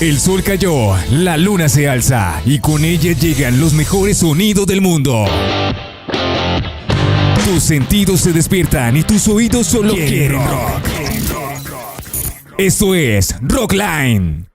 El sol cayó, la luna se alza y con ella llegan los mejores sonidos del mundo. Tus sentidos se despiertan y tus oídos solo quieren rock. Esto es Rockline.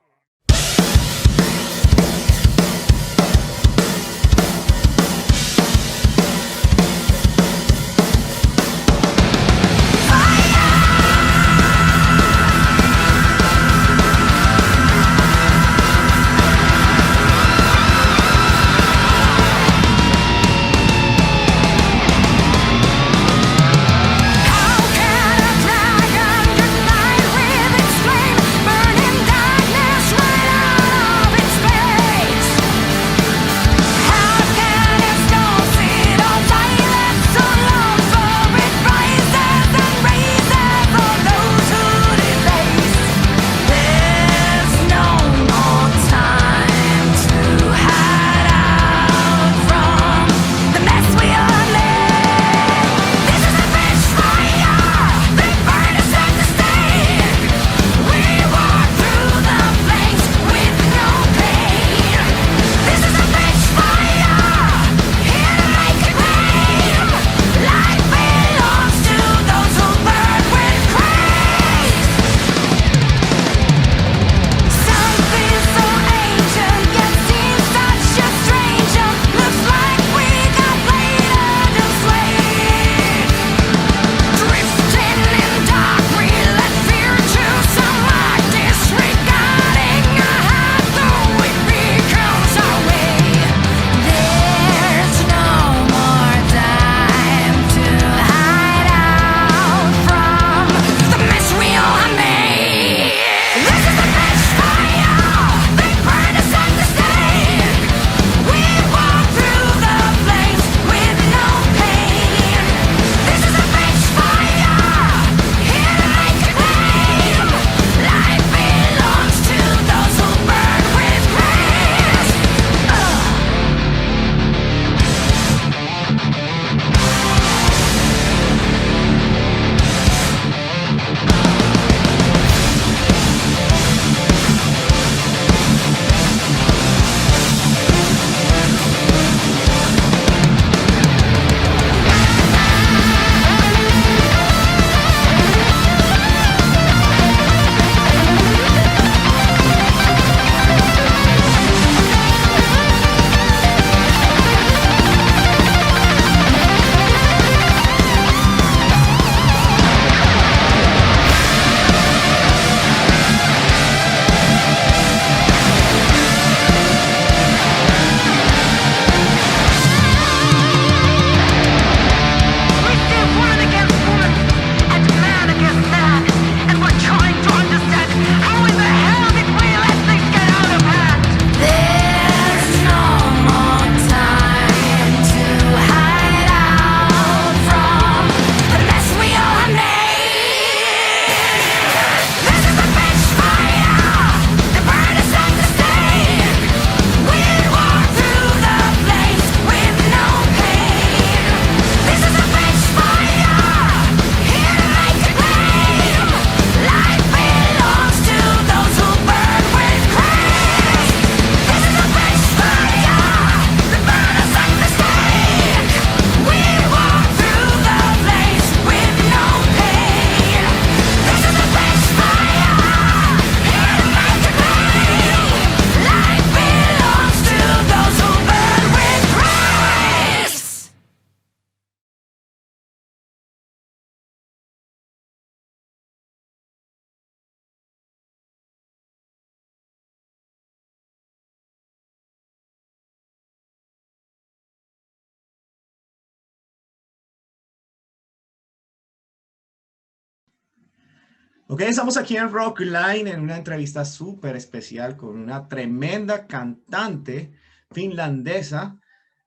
Ok, estamos aquí en Rockline en una entrevista súper especial con una tremenda cantante finlandesa,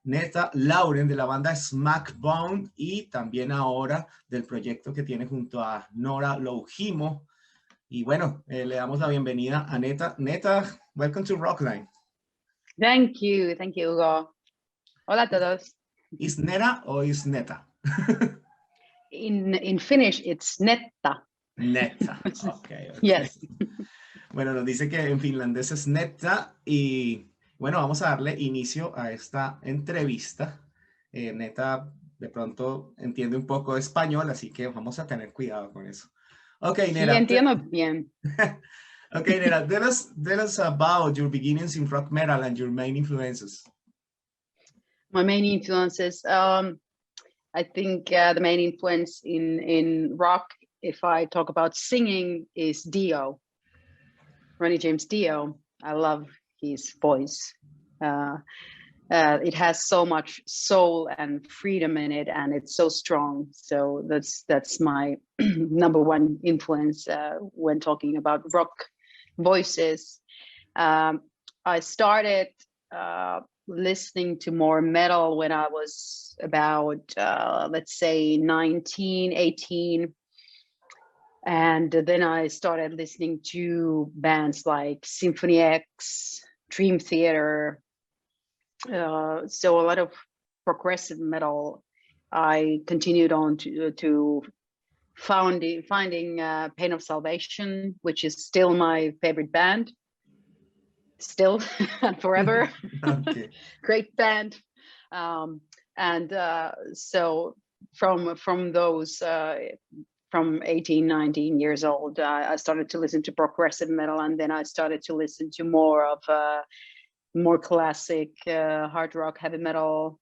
Netta Laurenne de la banda Smackbound y también ahora del proyecto que tiene junto a Louhimo. Y bueno, le damos la bienvenida a Netta. Netta, welcome to Rockline. Thank you, Hugo. Hola a todos. ¿Es Netta o es Netta? In Finnish, it's Netta. Netta, okay. Yes. Bueno, nos dice que en finlandés es Netta y bueno, vamos a darle inicio a esta entrevista. Netta de pronto entiende un poco de español, así que vamos a tener cuidado con eso. Okay, Sí, Netta. entiendo bien. Okay, Netta, tell us about your beginnings in rock metal and your main influences. My main influences, I think the main influence in rock, if I talk about singing, is Dio, Ronnie James Dio. I love his voice. It has so much soul and freedom in it, and it's so strong. So that's my number one influence when talking about rock voices. I started listening to more metal when I was about, let's say 19, 18. And then I started listening to bands like Symphony X, Dream Theater. So a lot of progressive metal. I continued on to finding Pain of Salvation, which is still my favorite band. Still and forever. Okay. Great band. So from those from 18, 19 years old, I started to listen to progressive metal, and then I started to listen to more of more classic hard rock, heavy metal.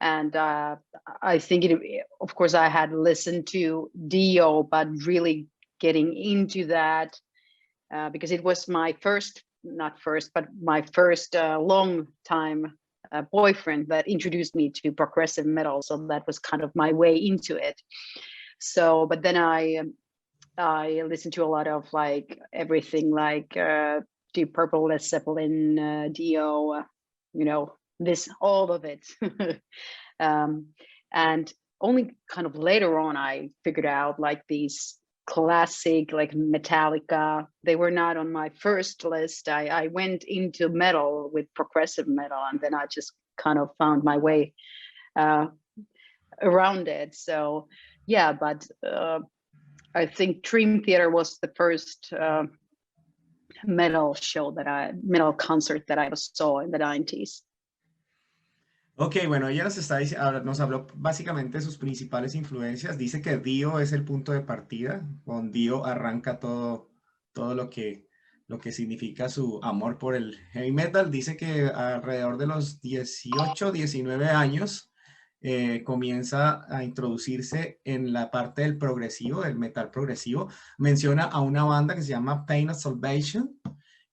And I think of course I had listened to Dio, but really getting into that because it was my my first long time boyfriend that introduced me to progressive metal. So that was kind of my way into it. So, but then I listened to a lot of like everything, like Deep Purple, Led Zeppelin, Dio, all of it. And only kind of later on I figured out like these classic, like Metallica. They were not on my first list. I went into metal with progressive metal, and then I just kind of found my way around it. So yeah, but I think Dream Theater was the first metal concert that I saw in the 90s. Ok, bueno, ella nos habló básicamente de sus principales influencias. Dice que Dio es el punto de partida. Con Dio arranca todo lo que significa su amor por el heavy metal. Dice que alrededor de los 18, 19 años comienza a introducirse en la parte del progresivo, del metal progresivo. Menciona a una banda que se llama Pain of Salvation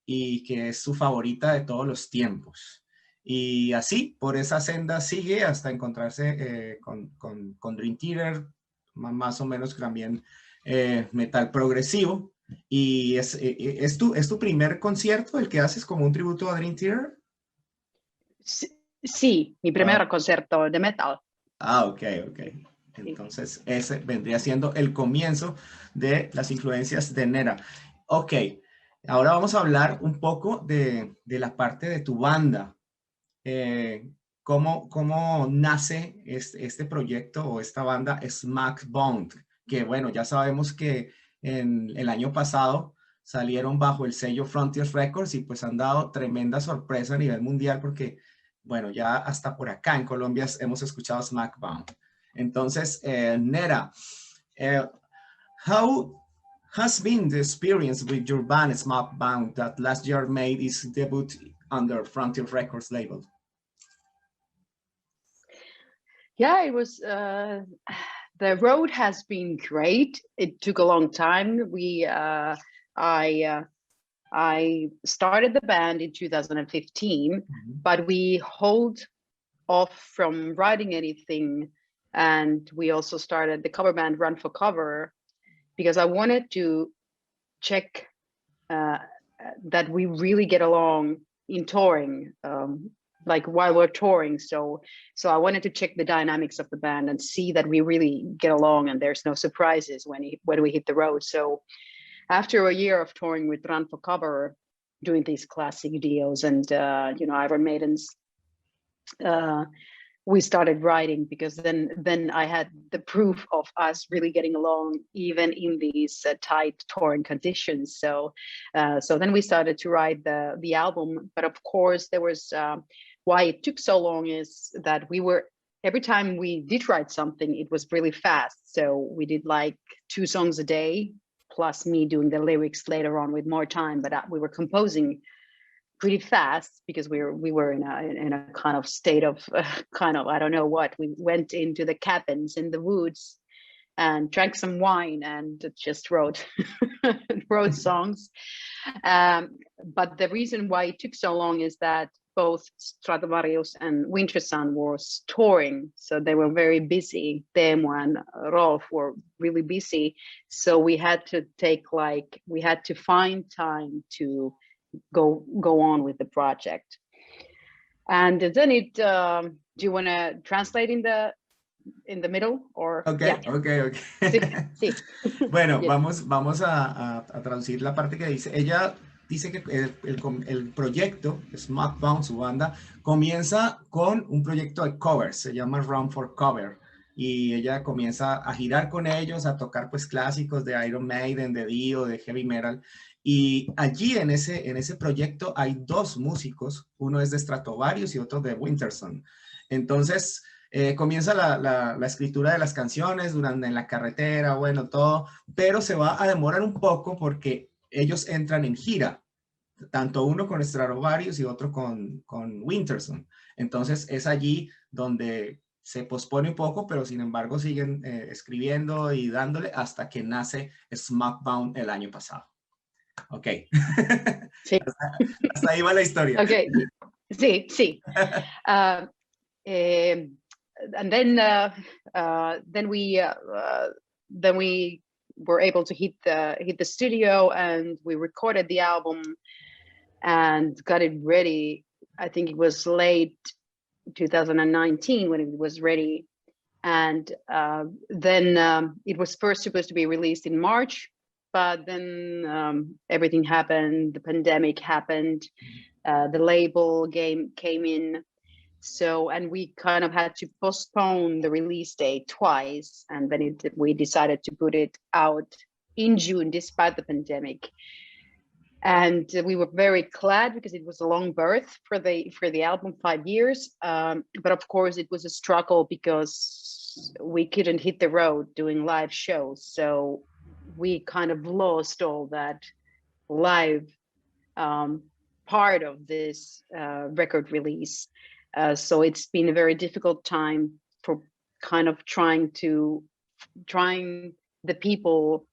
y que es su favorita de todos los tiempos. Y así, por esa senda sigue hasta encontrarse con Dream Theater, más o menos también metal progresivo. ¿Y es tu primer concierto el que haces como un tributo a Dream Theater? Sí, mi primer concierto de metal. Ok. Entonces, ese vendría siendo el comienzo de las influencias de Netta. Ok, ahora vamos a hablar un poco de la parte de tu banda. ¿Cómo nace este proyecto o esta banda Smackbound? Que bueno, ya sabemos que en el año pasado salieron bajo el sello Frontiers Records y pues han dado tremenda sorpresa a nivel mundial porque, bueno, ya hasta por acá en Colombia hemos escuchado Smackbound. Entonces, Netta, how has been the experience with your band Smackbound that last year made its debut under Frontiers Records label? Yeah, it was, the road has been great. It took a long time. I started the band in 2015, but we hold off from writing anything. And we also started the cover band Run for Cover because I wanted to check that we really get along in touring, like while we're touring. So I wanted to check the dynamics of the band and see that we really get along and there's no surprises when we hit the road. So after a year of touring with Run for Cover, doing these classic deals and Iron Maiden's we started writing, because then I had the proof of us really getting along even in these tight touring conditions. So then we started to write the album. But of course, there was why it took so long is that every time we did write something, it was really fast. So we did like 2 songs a day, plus me doing the lyrics later on with more time. But we were composing pretty fast, because we were in a kind of state of I don't know what. We went into the cabins in the woods and drank some wine and just wrote songs. But the reason why it took so long is that both Stratovarius and Winter Sun was touring, so they were very busy. Teemu and Rolf were really busy, so we had to find time to go on with the project. And then do you want to translate in the middle, or? Okay. Sí. Bueno, Yes. vamos a traducir la parte que dice. Ella dice que el proyecto Smackbound, su banda, comienza con un proyecto de covers, se llama Run for Cover, y ella comienza a girar con ellos, a tocar pues clásicos de Iron Maiden, de Dio, de Heavy Metal. Y allí en ese proyecto hay 2 músicos, uno es de Stratovarius y otro de Winterson. Entonces comienza la escritura de las canciones en la carretera, bueno, todo, pero se va a demorar un poco porque ellos entran en gira, tanto uno con Stratovarius y otro con Winterson. Entonces es allí donde se pospone un poco, pero sin embargo siguen escribiendo y dándole hasta que nace Smackbound el año pasado. Ok. Sí. Hasta ahí va la historia. Okay. Sí. And then we were able to hit the studio, and we recorded the album and got it ready. I think it was late 2019 when it was ready, and then it was first supposed to be released in March, but then everything happened. The pandemic happened. The label came in. So, and we kind of had to postpone the release date twice, and then we decided to put it out in June despite the pandemic. And we were very glad, because it was a long birth for the album, 5 years. But of course, it was a struggle because we couldn't hit the road doing live shows. So we kind of lost all that live part of this record release. So it's been a very difficult time for kind of trying the people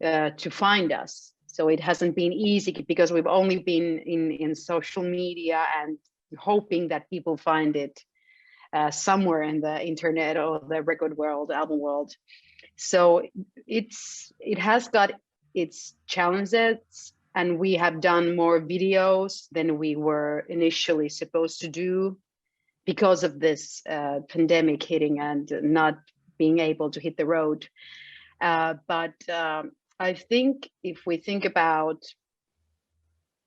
to find us. So it hasn't been easy, because we've only been in social media and hoping that people find it somewhere in the internet or the record world, album world. So it has got its challenges. And we have done more videos than we were initially supposed to do because of this pandemic hitting and not being able to hit the road. But I think if we think about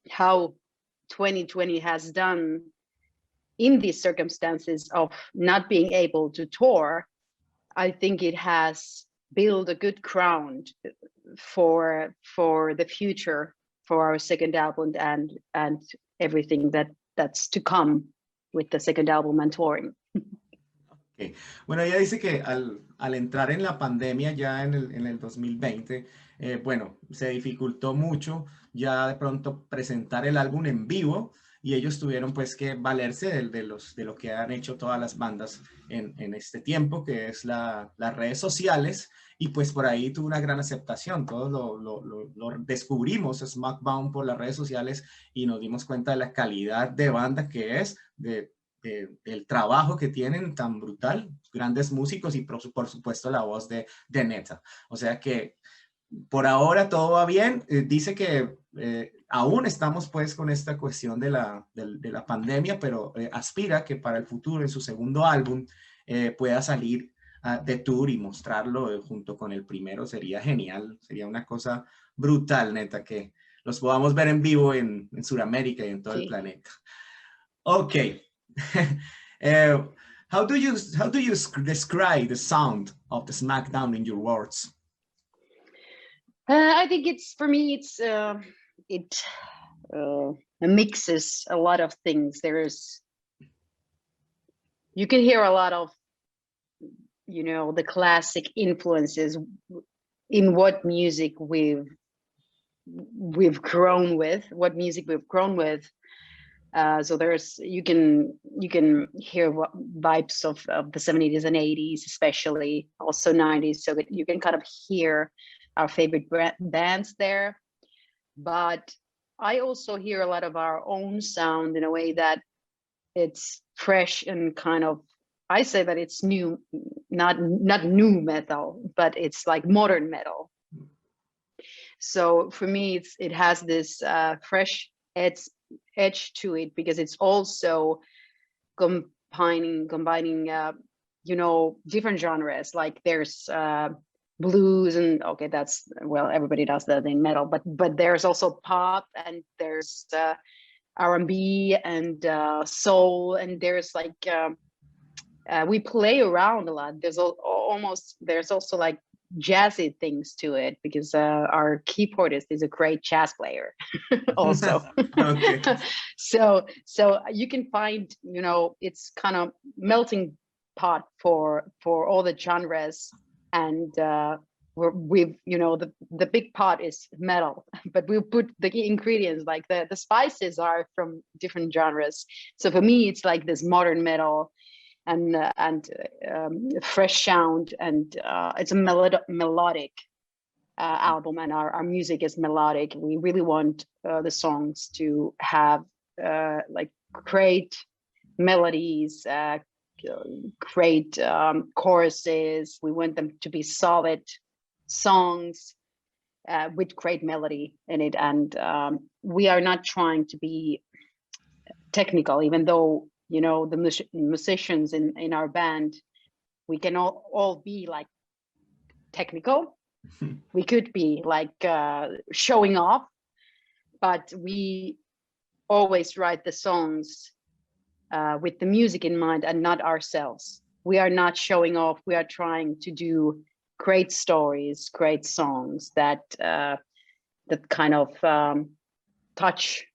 how 2020 has done in these circumstances of not being able to tour, I think it has built a good ground for the future, for our second album and everything that's to come with the second album and touring. Okay. Bueno, ella dice que al entrar en la pandemia ya en el 2020, bueno, se dificultó mucho ya de pronto presentar el álbum en vivo, y ellos tuvieron pues que valerse de lo que han hecho todas las bandas en este tiempo, que es las redes sociales. Y pues por ahí tuvo una gran aceptación. Todos lo descubrimos, Smackbound, por las redes sociales, y nos dimos cuenta de la calidad de banda que es, del trabajo que tienen tan brutal, grandes músicos, y por supuesto la voz de Netta. O sea que por ahora todo va bien. Dice que aún estamos pues con esta cuestión de la pandemia, pero aspira que para el futuro, en su segundo álbum, pueda salir de tour y mostrarlo junto con el primero. Sería genial, sería una cosa brutal, neta, que los podamos ver en vivo en Sudamérica y en todo el planeta. Ok. How do you describe the sound of the Smackdown in your words? I think it's, for me, it's it mixes a lot of things. You can hear a lot of, you know, the classic influences in what music we've grown with, so you can hear vibes of the 70s and 80s, especially also 90s, so that you can kind of hear our favorite bands there. But I also hear a lot of our own sound in a way that it's fresh and kind of, I say that it's new, not new metal, but it's like modern metal. So for me, it has this fresh edge to it, because it's also combining you know, different genres. Like there's blues, and okay, that's, well, everybody does that in metal, but there's also pop, and there's R&B and soul, and there's like we play around a lot. There's also like jazzy things to it, because our keyboardist is a great jazz player also. So you can find, you know, it's kind of melting pot for all the genres, and we've, you know, the big pot is metal, but we put the ingredients, like the spices are from different genres. So for me, it's like this modern metal and fresh sound, and it's a melodic album, and our music is melodic. We really want the songs to have like great melodies, great choruses. We want them to be solid songs with great melody in it, and we are not trying to be technical, even though, you know, the musicians in our band, we can all be like technical. We could be like showing off, but we always write the songs with the music in mind and not ourselves. We are not showing off. We are trying to do great stories, great songs that kind of touch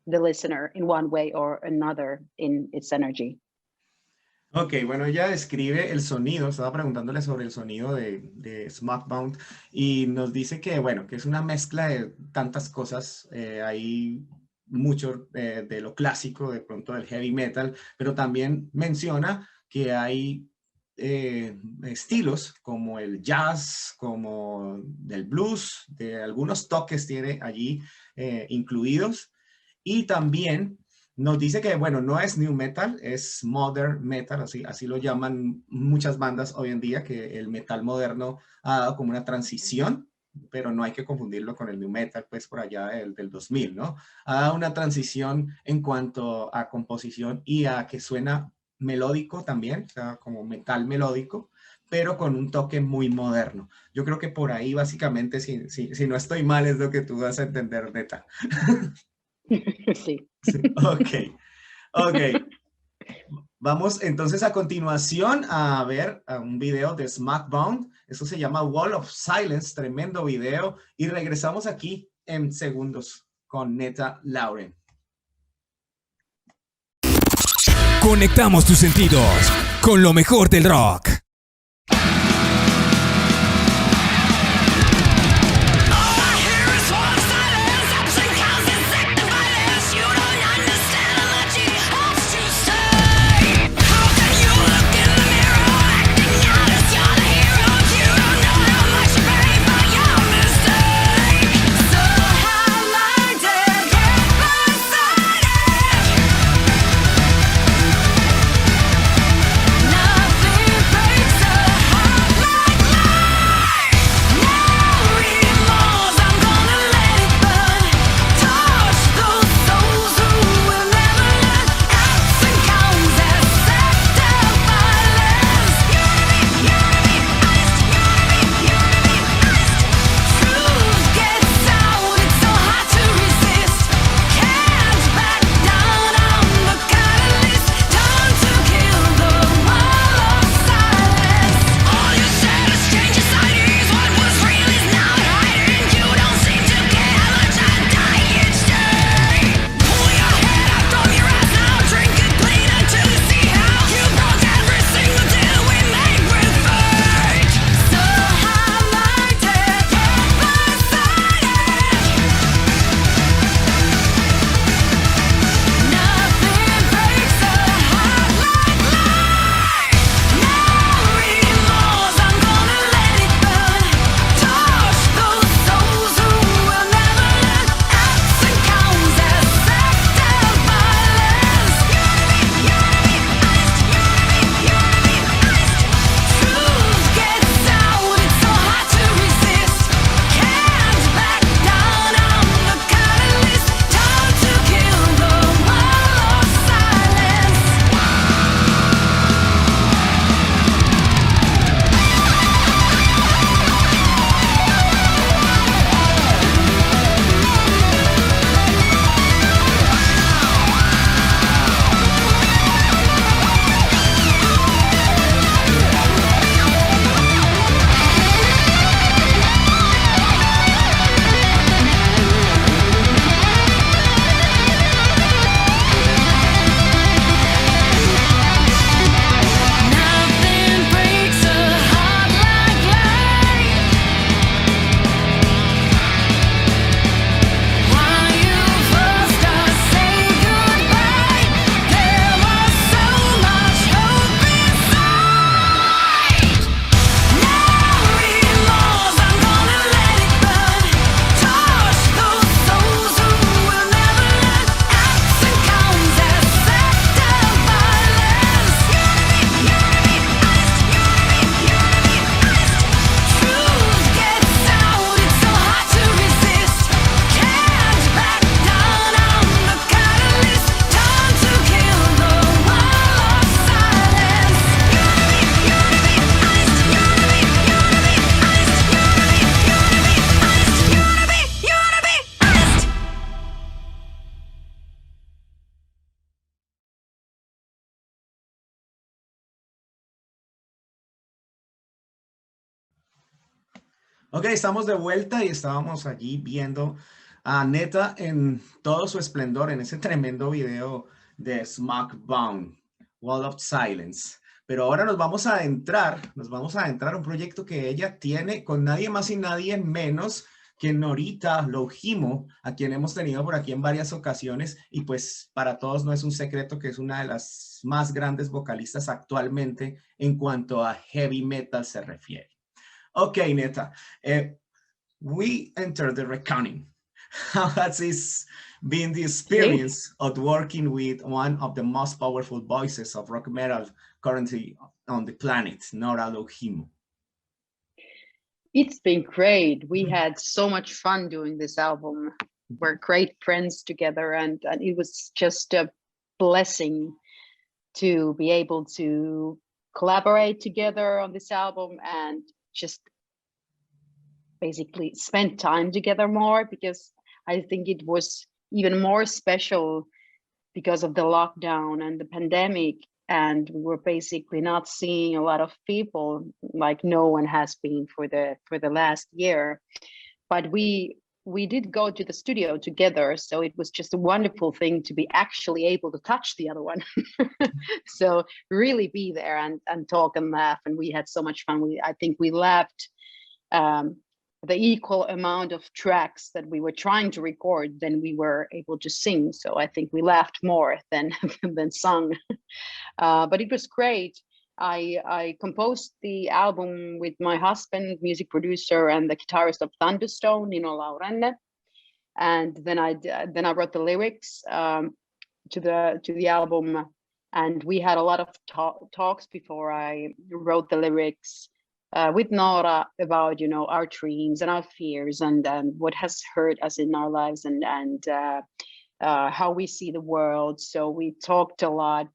the listener in one way or another in its energy. Ok, bueno, ella describe el sonido, estaba preguntándole sobre el sonido de Smackbound, y nos dice que, bueno, que es una mezcla de tantas cosas. Hay mucho de lo clásico, de pronto del heavy metal, pero también menciona que hay estilos como el jazz, como del blues, de algunos toques tiene allí incluidos. Y también nos dice que, bueno, no es new metal, es modern metal, así lo llaman muchas bandas hoy en día, que el metal moderno ha dado como una transición, pero no hay que confundirlo con el new metal, pues por allá del 2000, ¿no? Ha dado una transición en cuanto a composición y a que suena melódico también, o sea, como metal melódico, pero con un toque muy moderno. Yo creo que por ahí, básicamente, si no estoy mal, es lo que tú vas a entender, Netta. Sí. Ok. Vamos entonces a continuación a ver un video de Smackbound. Eso se llama Wall of Silence, tremendo video. Y regresamos aquí en segundos con Netta Laurenne. Conectamos tus sentidos con lo mejor del rock. Nothing Ok, estamos de vuelta y estábamos allí viendo a Netta en todo su esplendor en ese tremendo video de Smackbound, Wall of Silence. Pero ahora nos vamos a adentrar a un proyecto que ella tiene con nadie más y nadie menos que Netta Louhimo, a quien hemos tenido por aquí en varias ocasiones, y pues para todos no es un secreto que es una de las más grandes vocalistas actualmente en cuanto a heavy metal se refiere. Okay, Netta, we entered the reckoning. How has this been the Sí. experience of working with one of the most powerful voices of rock metal currently on the planet, Netta Louhimo? It's been great. We had so much fun doing this album. We're great friends together, and it was just a blessing to be able to collaborate together on this album and just basically spend time together more, because I think it was even more special because of the lockdown and the pandemic, and we were basically not seeing a lot of people, like no one has been for the last year. But we did go to the studio together, so it was just a wonderful thing to be actually able to touch the other one. So really be there and talk and laugh, and we had so much fun. I think we laughed the equal amount of tracks that we were trying to record than we were able to sing. So I think we laughed more than than sung. But it was great. I composed the album with my husband, music producer, and the guitarist of Thunderstone, Netta Laurenne, and then I wrote the lyrics to the album, and we had a lot of talks before I wrote the lyrics with Nora about our dreams and our fears and what has hurt us in our lives and how we see the world. So we talked a lot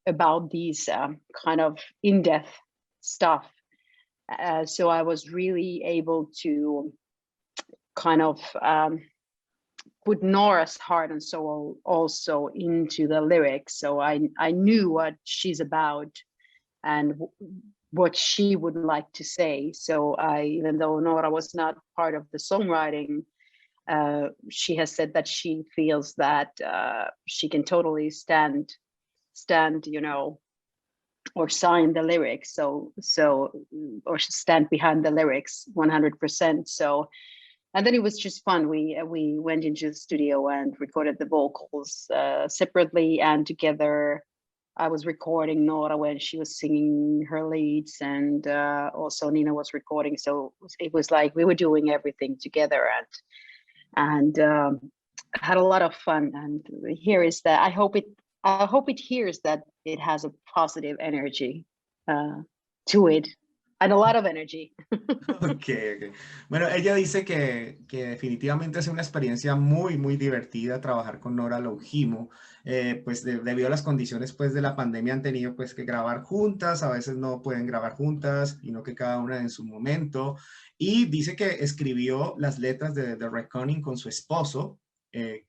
about these kind of in-depth stuff. So I was really able to kind of put Nora's heart and soul also into the lyrics. So I knew what she's about and what she would like to say. So even though Nora was not part of the songwriting, she has said that she feels that she can totally stand, or sign the lyrics. So or stand behind the lyrics 100%. So, and then it was just fun. We went into the studio and recorded the vocals separately and together. I was recording Nora when she was singing her leads, and also Nina was recording. So it was like we were doing everything together, and had a lot of fun. And here is that. I hope it hears that it has a positive energy to it, and a lot of energy. Okay. Bueno, ella dice que definitivamente es una experiencia muy, muy divertida trabajar con Netta Louhimo. Pues debido a las condiciones pues de la pandemia han tenido pues que grabar juntas, a veces no pueden grabar juntas, sino que cada una en su momento. Y dice que escribió las letras de The Reckoning con su esposo.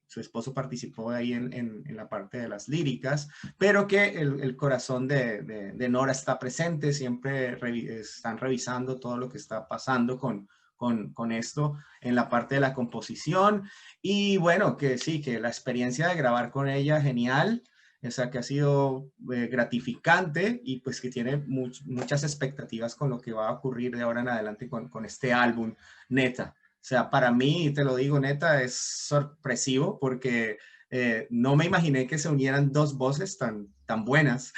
Su esposo participó ahí en la parte de las líricas, pero que el corazón de Nora está presente, siempre están revisando todo lo que está pasando con esto en la parte de la composición. Y bueno, que sí, que la experiencia de grabar con ella, genial, o sea, que ha sido gratificante y pues que tiene muchas expectativas con lo que va a ocurrir de ahora en adelante con este álbum, Netta. O sea, para mí, te lo digo, Netta, es sorpresivo porque no me imaginé que se unieran dos voces tan buenas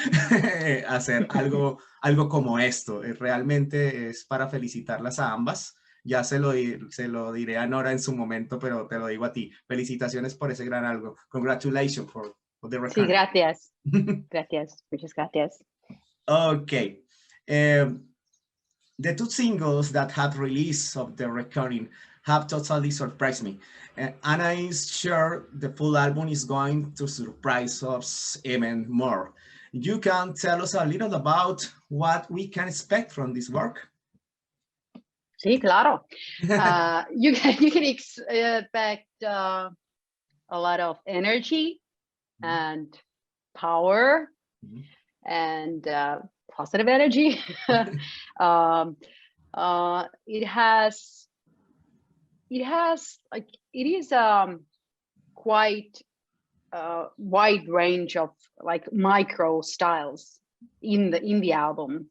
a hacer algo como esto. Realmente es para felicitarlas a ambas. Ya se lo diré a Nora en su momento, pero te lo digo a ti. Felicitaciones por ese gran algo. Congratulations for the record. Sí, gracias. Gracias. Muchas gracias. Okay. The two singles that had released of the recording have totally surprised me. And I'm sure the full album is going to surprise us even more. You can tell us a little about what we can expect from this work? Sí, claro. You can expect a lot of energy and power and positive energy. It has like, it is quite wide range of like micro styles in the album.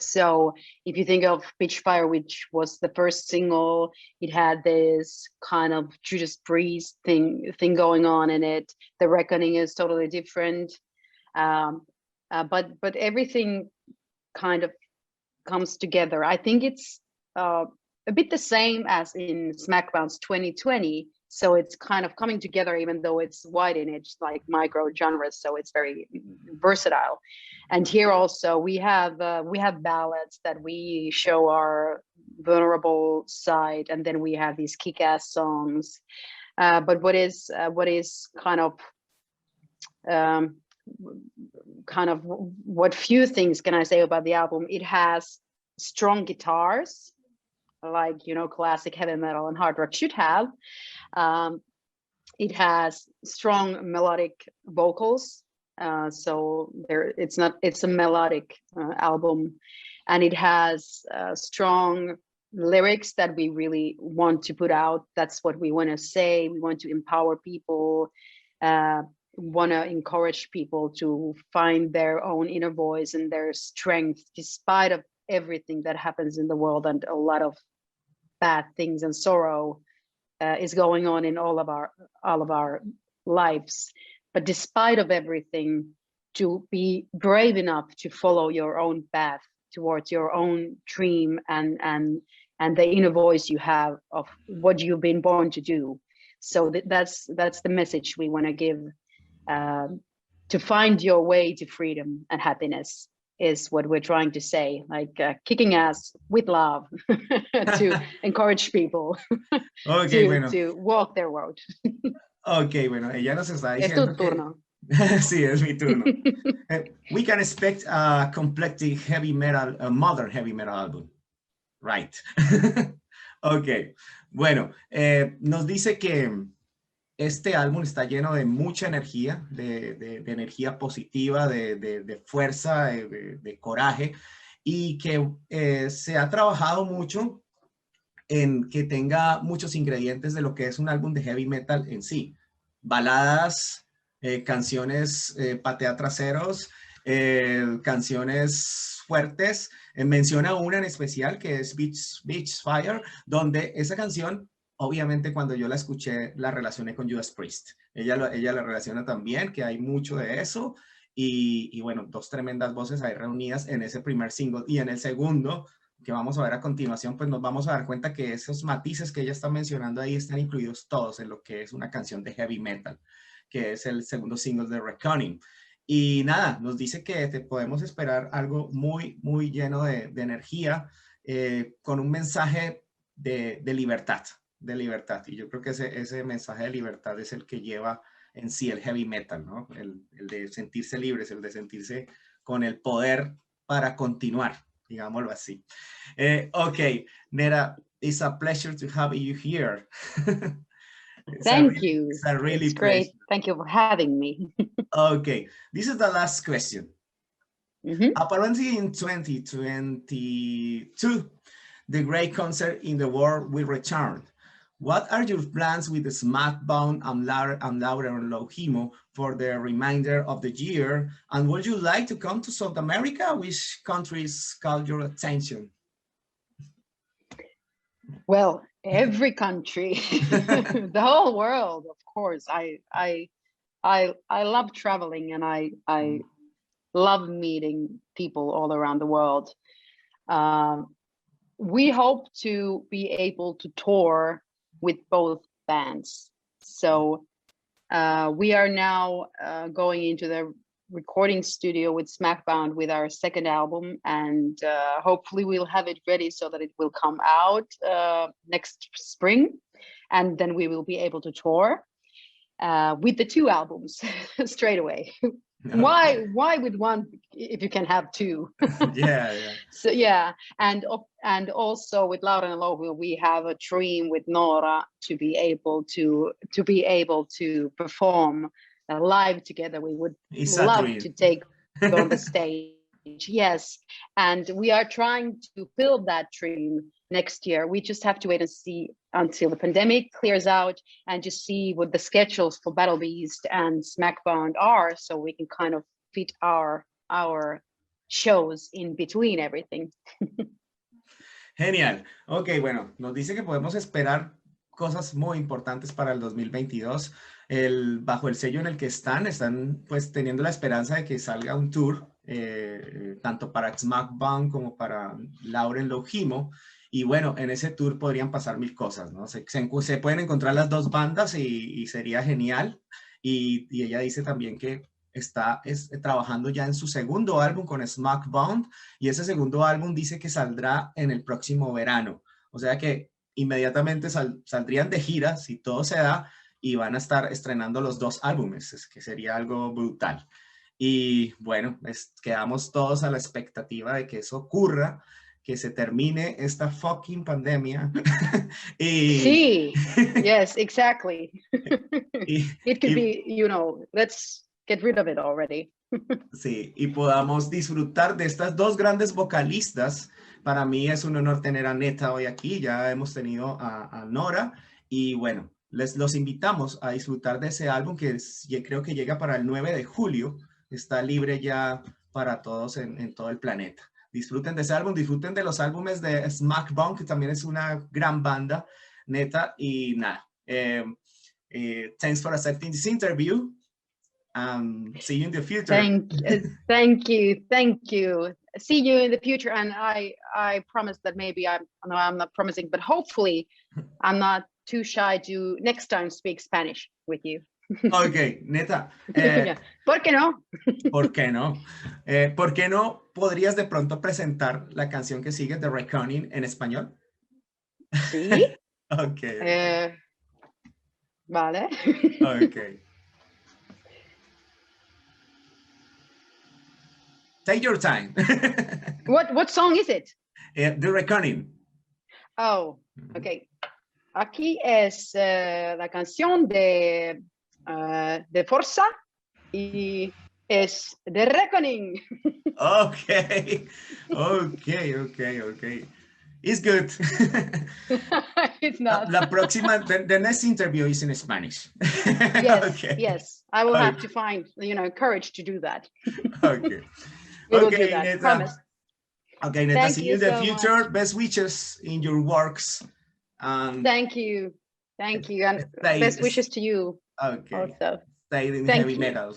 So if you think of Pitch Fire, which was the first single, it had this kind of Judas Priest thing going on in it. The Reckoning is totally different, but everything kind of comes together. I think it's a bit the same as in Smackbound's 2020. So it's kind of coming together, even though it's wide in its like micro genres. So it's very versatile. And here also we have ballads that we show our vulnerable side, and then we have these kick-ass songs. But what is kind of what few things can I say about the album? It has strong guitars, like, you know, classic heavy metal and hard rock should have. It has strong melodic vocals, so it's a melodic album, and it has strong lyrics that we really want to put out. That's what we want to say. We want to empower people, want to encourage people to find their own inner voice and their strength despite of everything that happens in the world, and a lot of bad things and sorrow is going on in all of our lives. But despite of everything, to be brave enough to follow your own path towards your own dream and the inner voice you have of what you've been born to do. So that's the message we want to give. To find your way to freedom and happiness is what we're trying to say, like kicking ass with love to encourage people to walk their road. Ok, bueno, ella nos está Es diciendo tu turno. Sí, es mi turno. We can expect a completely heavy metal, a modern heavy metal album. Right. Ok, bueno, nos dice que este álbum está lleno de mucha energía, de energía positiva, de fuerza, de coraje, y que se ha trabajado mucho en que tenga muchos ingredientes de lo que es un álbum de heavy metal en sí. Baladas, canciones patea traseros, canciones fuertes. Menciona una en especial que es Beach Fire, donde esa canción, obviamente cuando yo la escuché, la relacioné con Judas Priest. Ella la relaciona también, que hay mucho de eso. Y bueno, dos tremendas voces ahí reunidas en ese primer single. Y en el segundo, que vamos a ver a continuación, pues nos vamos a dar cuenta que esos matices que ella está mencionando ahí están incluidos todos en lo que es una canción de heavy metal, que es el segundo single de Reckoning. Y nada, nos dice que te podemos esperar algo muy, muy lleno de energía, con un mensaje de libertad, y yo creo que ese mensaje de libertad es el que lleva en sí el heavy metal, ¿no? El de sentirse libres, el de sentirse con el poder para continuar, digámoslo así. Okay, Netta, it's a pleasure to have you here. Thank you. It's a really it's great. pleasure. Thank you for having me. Okay, this is the last question. Mm-hmm. Apparently in 2022, the great concert in the world will return. What are your plans with the Smackbound and Laurenne Louhimo for the remainder of the year? And would you like to come to South America? Which countries call your attention? Well, every country, the whole world, of course. I love traveling, and I love meeting people all around the world. We hope to be able to tour with both bands. So we are now going into the recording studio with Smackbound with our second album, and hopefully we'll have it ready so that it will come out next spring, and then we will be able to tour with the two albums straight away. Okay. Why with one if you can have two? yeah. So yeah, and also with Laurenne and Louhimo, we have a dream with Nora to be able to perform live together. We would love to take on the stage Yes, and we are trying to build that dream next year. We just have to wait and see until the pandemic clears out and just see what the schedules for Battle Beast and Smackbound are, so we can kind of fit our shows in between everything. Genial. Ok, bueno, nos dice que podemos esperar cosas muy importantes para el 2022. Bajo el sello en el que están pues teniendo la esperanza de que salga un tour, tanto para Smackbound como para Lauren Louhimo. Y bueno, en ese tour podrían pasar mil cosas, ¿no? Se pueden encontrar las dos bandas y sería genial. Y ella dice también que está trabajando ya en su segundo álbum con Smackbound, y ese segundo álbum dice que saldrá en el próximo verano. O sea que inmediatamente saldrían de gira, si todo se da, y van a estar estrenando los dos álbumes, que sería algo brutal. Y bueno, quedamos todos a la expectativa de que eso ocurra, que se termine esta fucking pandemia. Sí, yes, exactly. It could be, let's get rid of it already. Sí, y podamos disfrutar de estas dos grandes vocalistas. Para mí es un honor tener a Netta hoy aquí. Ya hemos tenido a Nora, y bueno, los invitamos a disfrutar de ese álbum que yo creo que llega para el 9 de julio. Está libre ya para todos en todo el planeta. Disfruten de ese álbum, disfruten de los álbumes de Smackbound, que también es una gran banda, Netta. Y nada, thanks for accepting this interview. See you in the future. Thank you. See you in the future, and I promise that maybe I'm not promising, but hopefully I'm not too shy to next time speak Spanish with you. Ok, Netta. ¿Por qué no? ¿Por qué no? ¿Por qué no podrías de pronto presentar la canción que sigue, The Reckoning, en español? Sí. Ok. Vale. Ok. Take your time. What song is it? The Reckoning. Oh, okay. Aquí es la canción de Forza y es The Reckoning. Okay. It's good. It's not. La próxima, the next interview is in Spanish. Yes, Okay. Yes. I will have to find, courage to do that. Okay. We will Okay, do that, Netta. promise. Okay, Netta, Thank see you you in the so future. much. Best wishes in your works. Thank you. And best wishes to you Okay. also. Stay in Thank heavy you. metal.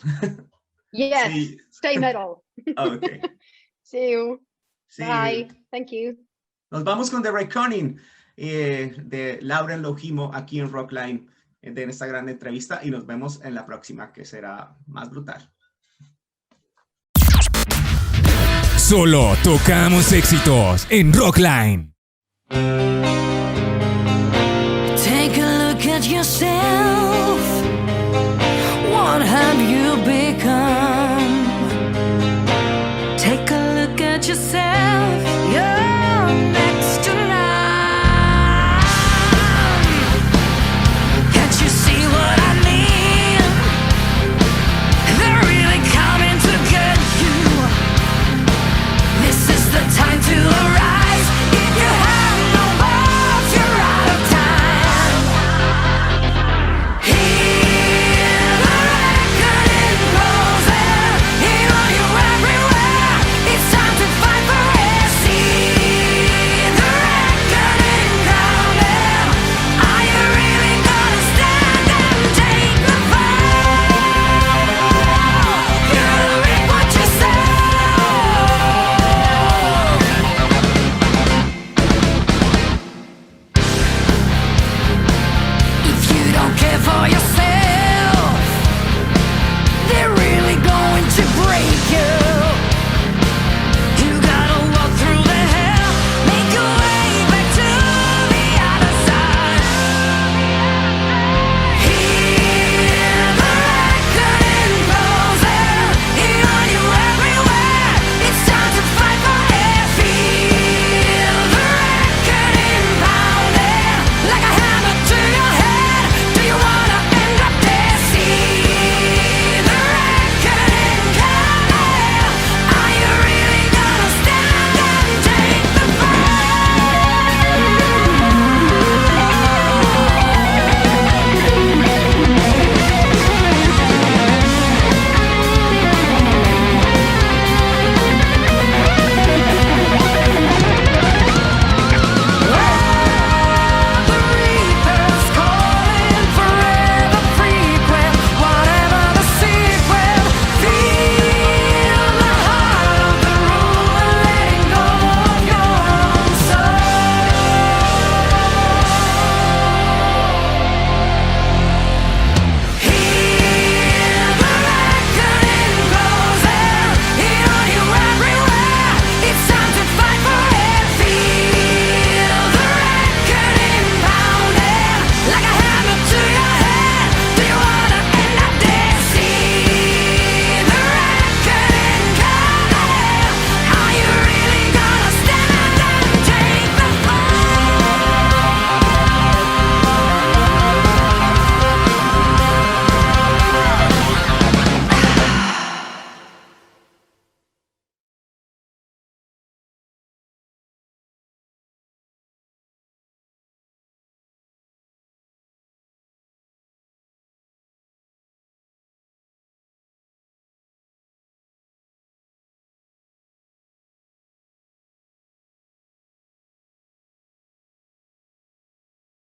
Yes, stay metal. Okay. See you. See Bye. you. Thank you. Nos vamos con The Reckoning de Lauren Louhimo aquí en Rockline, de esta gran entrevista, y nos vemos en la próxima, que será más brutal. Solo tocamos éxitos en Rockline. Take a look at yourself. What have you become?